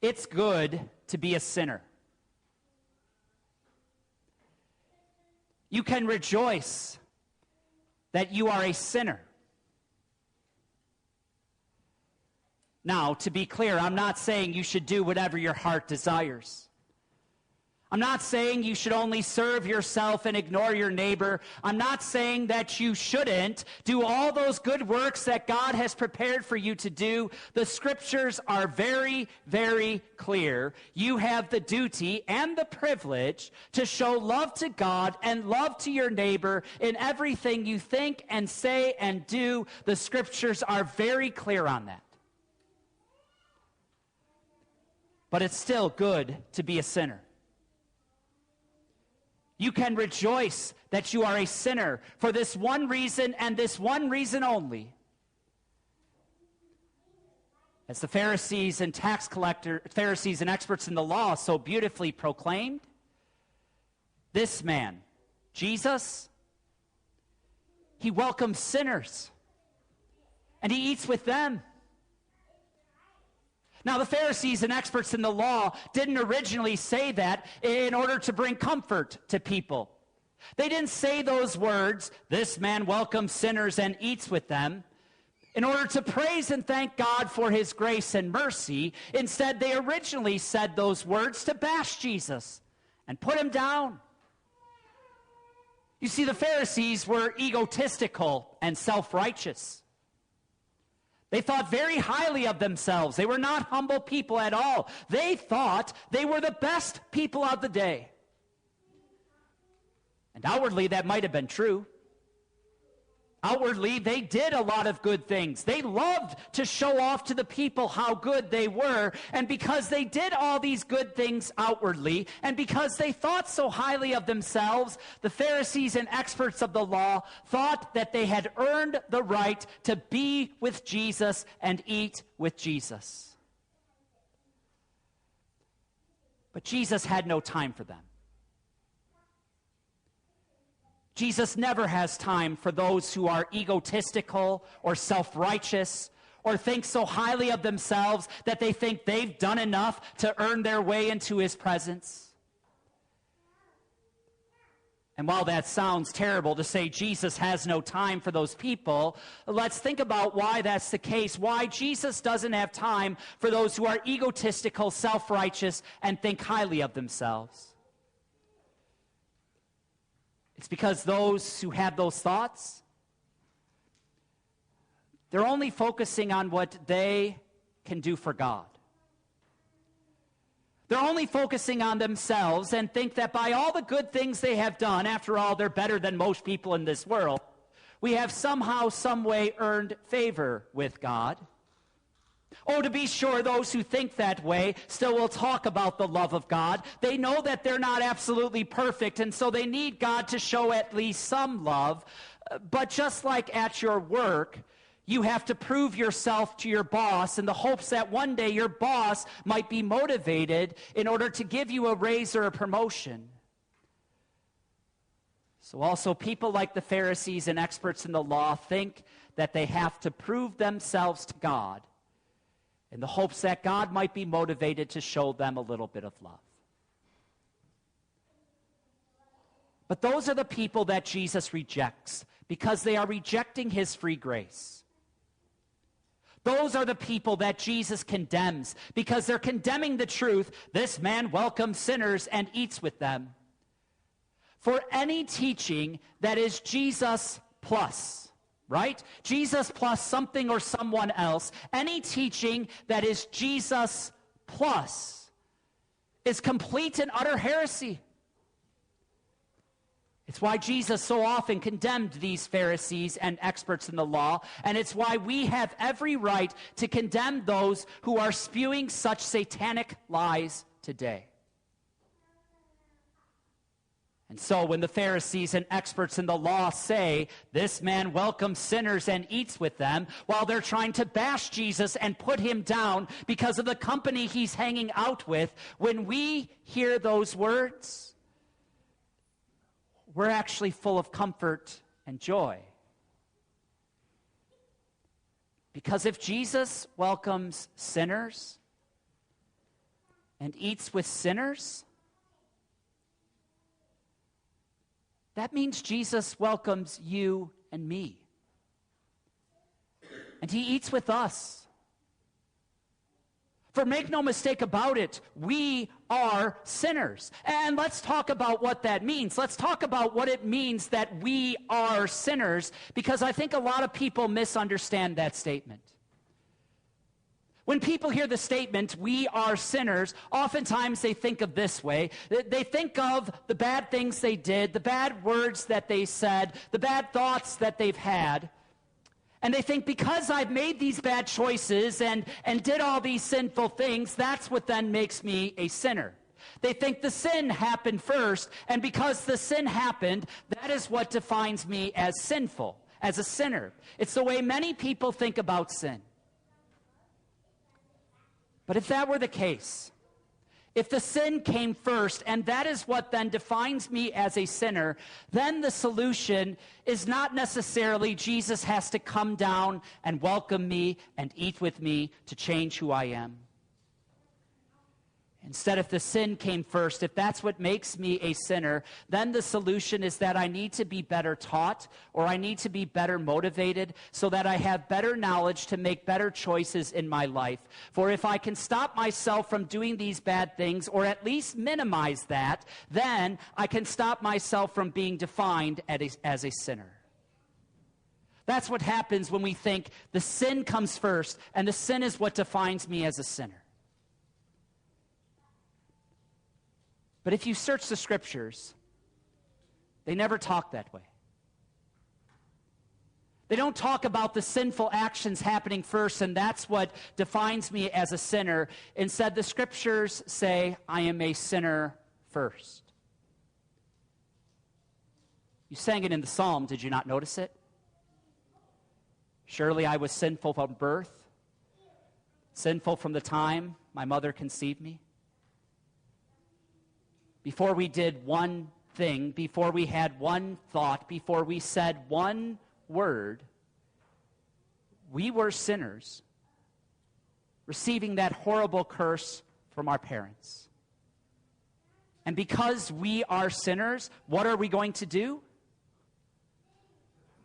It's good to be a sinner. You can rejoice that you are a sinner. Now, to be clear, I'm not saying you should do whatever your heart desires. I'm not saying you should only serve yourself and ignore your neighbor. I'm not saying that you shouldn't do all those good works that God has prepared for you to do. The scriptures are very, very clear. You have the duty and the privilege to show love to God and love to your neighbor in everything you think and say and do. The scriptures are very clear on that. But it's still good to be a sinner. You can rejoice that you are a sinner for this one reason and this one reason only. As the Pharisees and Pharisees and experts in the law so beautifully proclaimed, this man, Jesus, he welcomes sinners and he eats with them. Now, the Pharisees and experts in the law didn't originally say that in order to bring comfort to people. They didn't say those words, this man welcomes sinners and eats with them, in order to praise and thank God for his grace and mercy. Instead, they originally said those words to bash Jesus and put him down. You see, the Pharisees were egotistical and self-righteous. They thought very highly of themselves. They were not humble people at all. They thought they were the best people of the day. And outwardly, that might have been true. Outwardly, they did a lot of good things. They loved to show off to the people how good they were. And because they did all these good things outwardly, and because they thought so highly of themselves, the Pharisees and experts of the law thought that they had earned the right to be with Jesus and eat with Jesus. But Jesus had no time for them. Jesus never has time for those who are egotistical or self-righteous or think so highly of themselves that they think they've done enough to earn their way into his presence. And while that sounds terrible to say Jesus has no time for those people, let's think about why that's the case, why Jesus doesn't have time for those who are egotistical, self-righteous, and think highly of themselves. It's because those who have those thoughts, they're only focusing on what they can do for God. They're only focusing on themselves and think that by all the good things they have done, after all, they're better than most people in this world, we have somehow, some way earned favor with God. Oh, to be sure, those who think that way still will talk about the love of God. They know that they're not absolutely perfect, and so they need God to show at least some love. But just like at your work, you have to prove yourself to your boss in the hopes that one day your boss might be motivated in order to give you a raise or a promotion. So also people like the Pharisees and experts in the law think that they have to prove themselves to God in the hopes that God might be motivated to show them a little bit of love. But those are the people that Jesus rejects because they are rejecting his free grace. Those are the people that Jesus condemns because they're condemning the truth. This man welcomes sinners and eats with them. For any teaching that is Jesus plus, right? Jesus plus something or someone else. Any teaching that is Jesus plus is complete and utter heresy. It's why Jesus so often condemned these Pharisees and experts in the law, and it's why we have every right to condemn those who are spewing such satanic lies today. And so when the Pharisees and experts in the law say, this man welcomes sinners and eats with them, while they're trying to bash Jesus and put him down because of the company he's hanging out with, when we hear those words, we're actually full of comfort and joy. Because if Jesus welcomes sinners, and eats with sinners? That means Jesus welcomes you and me. And he eats with us. For make no mistake about it, we are sinners. And let's talk about what that means. Let's talk about what it means that we are sinners, because I think a lot of people misunderstand that statement. When people hear the statement, we are sinners, oftentimes they think of this way. They think of the bad things they did, the bad words that they said, the bad thoughts that they've had. And they think, because I've made these bad choices and did all these sinful things, that's what then makes me a sinner. They think the sin happened first, and because the sin happened, that is what defines me as sinful, as a sinner. It's the way many people think about sin. But if that were the case, if the sin came first, and that is what then defines me as a sinner, then the solution is not necessarily Jesus has to come down and welcome me and eat with me to change who I am. Instead, if the sin came first, if that's what makes me a sinner, then the solution is that I need to be better taught, or I need to be better motivated so that I have better knowledge to make better choices in my life. For if I can stop myself from doing these bad things, or at least minimize that, then I can stop myself from being defined as a sinner. That's what happens when we think the sin comes first, and the sin is what defines me as a sinner. But if you search the scriptures, they never talk that way. They don't talk about the sinful actions happening first, and that's what defines me as a sinner. Instead, the scriptures say, I am a sinner first. You sang it in the psalm, did you not notice it? Surely I was sinful from birth, sinful from the time my mother conceived me. Before we did one thing, before we had one thought, before we said one word, we were sinners, receiving that horrible curse from our parents. And because we are sinners, what are we going to do?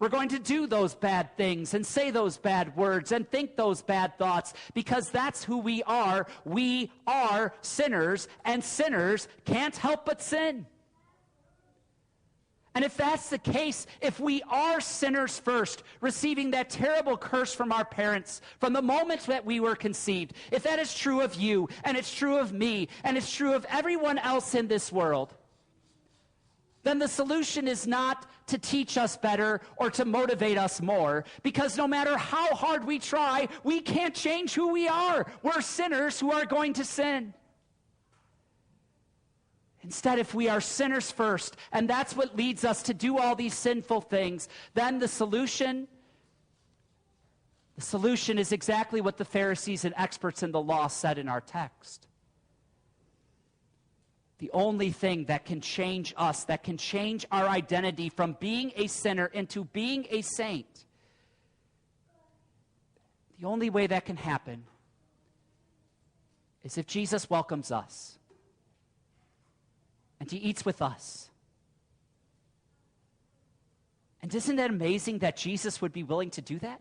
We're going to do those bad things and say those bad words and think those bad thoughts, because that's who we are. We are sinners, and sinners can't help but sin. And if that's the case, if we are sinners first, receiving that terrible curse from our parents from the moment that we were conceived, if that is true of you, and it's true of me, and it's true of everyone else in this world, then the solution is not to teach us better or to motivate us more, because no matter how hard we try, we can't change who we are. We're sinners who are going to sin. Instead, if we are sinners first, and that's what leads us to do all these sinful things, then the solution is exactly what the Pharisees and experts in the law said in our text. The only thing that can change us, that can change our identity from being a sinner into being a saint, the only way that can happen is if Jesus welcomes us and he eats with us. And isn't it amazing that Jesus would be willing to do that?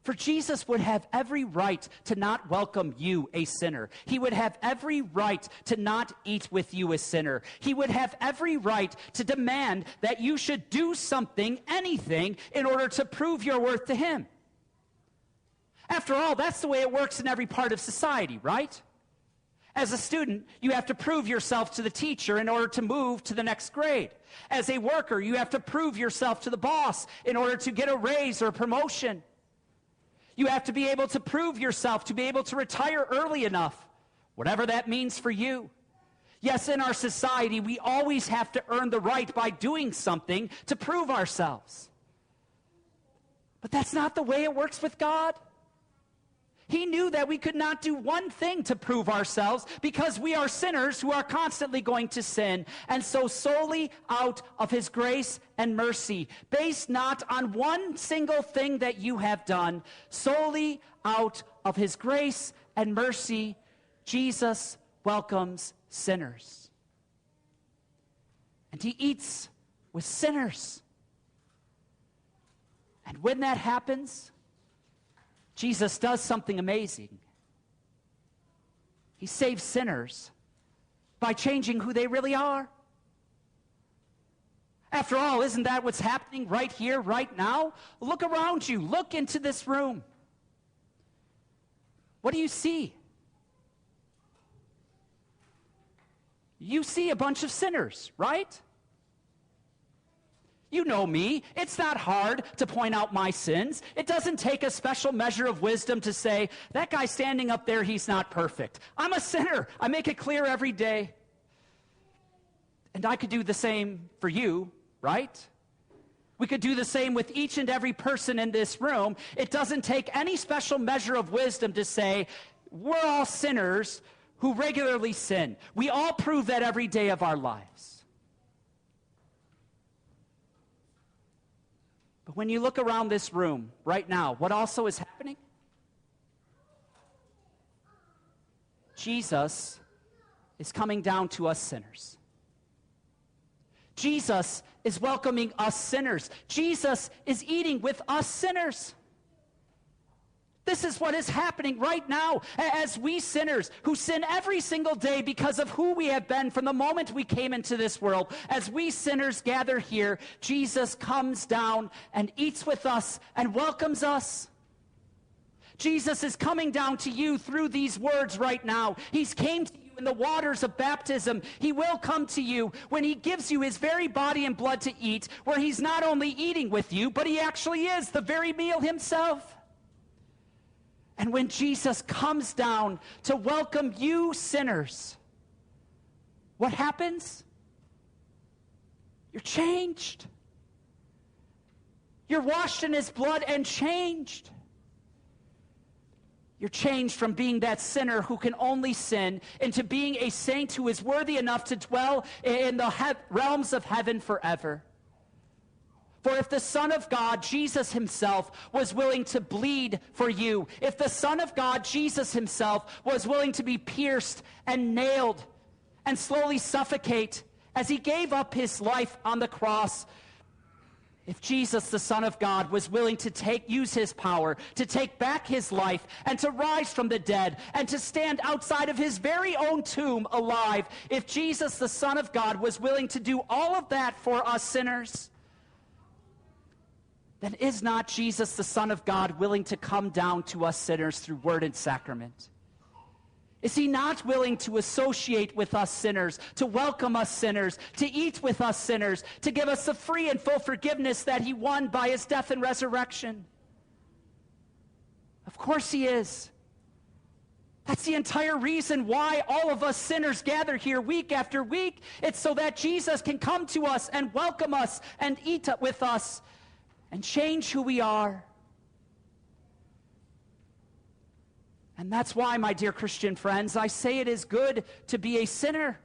For Jesus would have every right to not welcome you, a sinner. He would have every right to not eat with you, a sinner. He would have every right to demand that you should do something, anything, in order to prove your worth to him. After all, that's the way it works in every part of society, right? As a student, you have to prove yourself to the teacher in order to move to the next grade. As a worker, you have to prove yourself to the boss in order to get a raise or a promotion. You have to be able to prove yourself to be able to retire early enough, whatever that means for you. Yes, in our society, we always have to earn the right by doing something to prove ourselves. But that's not the way it works with God. He knew that we could not do one thing to prove ourselves because we are sinners who are constantly going to sin. And so solely out of his grace and mercy, based not on one single thing that you have done, solely out of his grace and mercy, Jesus welcomes sinners. And he eats with sinners. And when that happens, Jesus does something amazing. He saves sinners by changing who they really are. After all, isn't that what's happening right here, right now? Look around you. Look into this room. What do you see? You see a bunch of sinners, right? You know me. It's not hard to point out my sins. It doesn't take a special measure of wisdom to say, that guy standing up there, he's not perfect. I'm a sinner. I make it clear every day. And I could do the same for you, right? We could do the same with each and every person in this room. It doesn't take any special measure of wisdom to say, we're all sinners who regularly sin. We all prove that every day of our lives. But when you look around this room right now, what also is happening? Jesus is coming down to us sinners. Jesus is welcoming us sinners. Jesus is eating with us sinners. This is what is happening right now as we sinners who sin every single day because of who we have been from the moment we came into this world. As we sinners gather here, Jesus comes down and eats with us and welcomes us. Jesus is coming down to you through these words right now. He's came to you in the waters of baptism. He will come to you when he gives you his very body and blood to eat, where he's not only eating with you, but he actually is the very meal himself. And when Jesus comes down to welcome you sinners, what happens? You're changed. You're washed in his blood and changed. You're changed from being that sinner who can only sin into being a saint who is worthy enough to dwell in the realms of heaven forever. For if the Son of God, Jesus himself, was willing to bleed for you, if the Son of God, Jesus himself, was willing to be pierced and nailed and slowly suffocate as he gave up his life on the cross, if Jesus, the Son of God, was willing to use his power to take back his life and to rise from the dead and to stand outside of his very own tomb alive, if Jesus, the Son of God, was willing to do all of that for us sinners, then is not Jesus, the Son of God, willing to come down to us sinners through word and sacrament? Is he not willing to associate with us sinners, to welcome us sinners, to eat with us sinners, to give us the free and full forgiveness that he won by his death and resurrection? Of course he is. That's the entire reason why all of us sinners gather here week after week. It's so that Jesus can come to us and welcome us and eat with us and change who we are. And that's why, my dear Christian friends, I say it is good to be a sinner.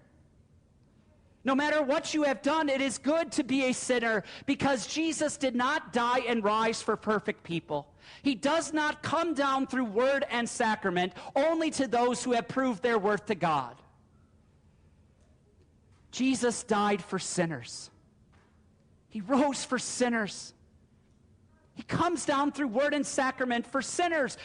No matter what you have done, it is good to be a sinner because Jesus did not die and rise for perfect people. He does not come down through word and sacrament only to those who have proved their worth to God. Jesus died for sinners. He rose for sinners. He comes down through word and sacrament for sinners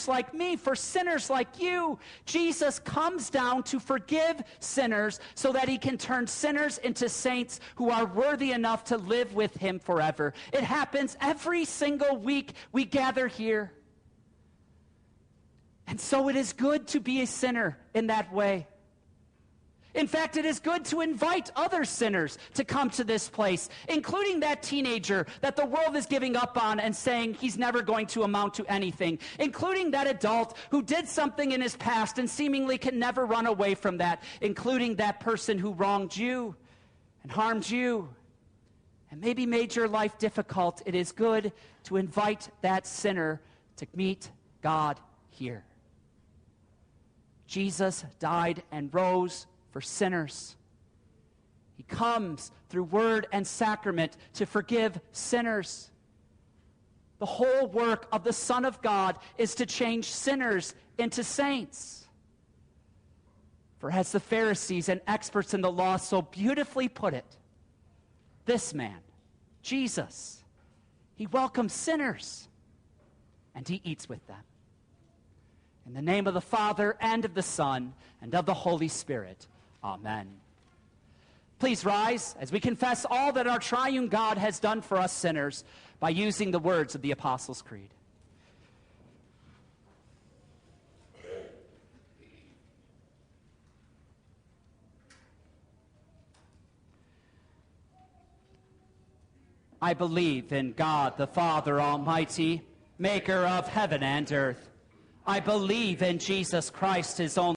like me, for sinners like you. Jesus comes down to forgive sinners so that he can turn sinners into saints who are worthy enough to live with him forever. It happens every single week we gather here. And so it is good to be a sinner in that way. In fact, it is good to invite other sinners to come to this place, including that teenager that the world is giving up on and saying he's never going to amount to anything, including that adult who did something in his past and seemingly can never run away from that, including that person who wronged you and harmed you and maybe made your life difficult. It is good to invite that sinner to meet God here. here. Jesus died and rose for sinners. He comes through word and sacrament to forgive sinners. The whole work of the Son of God is to change sinners into saints. For as the Pharisees and experts in the law so beautifully put it, this man, Jesus, he welcomes sinners and he eats with them. In the name of the Father, and of the Son, and of the Holy Spirit. Amen. Please rise as we confess all that our triune God has done for us sinners by using the words of the Apostles' Creed. I believe in God the Father Almighty, maker of heaven and earth. I believe in Jesus Christ, his only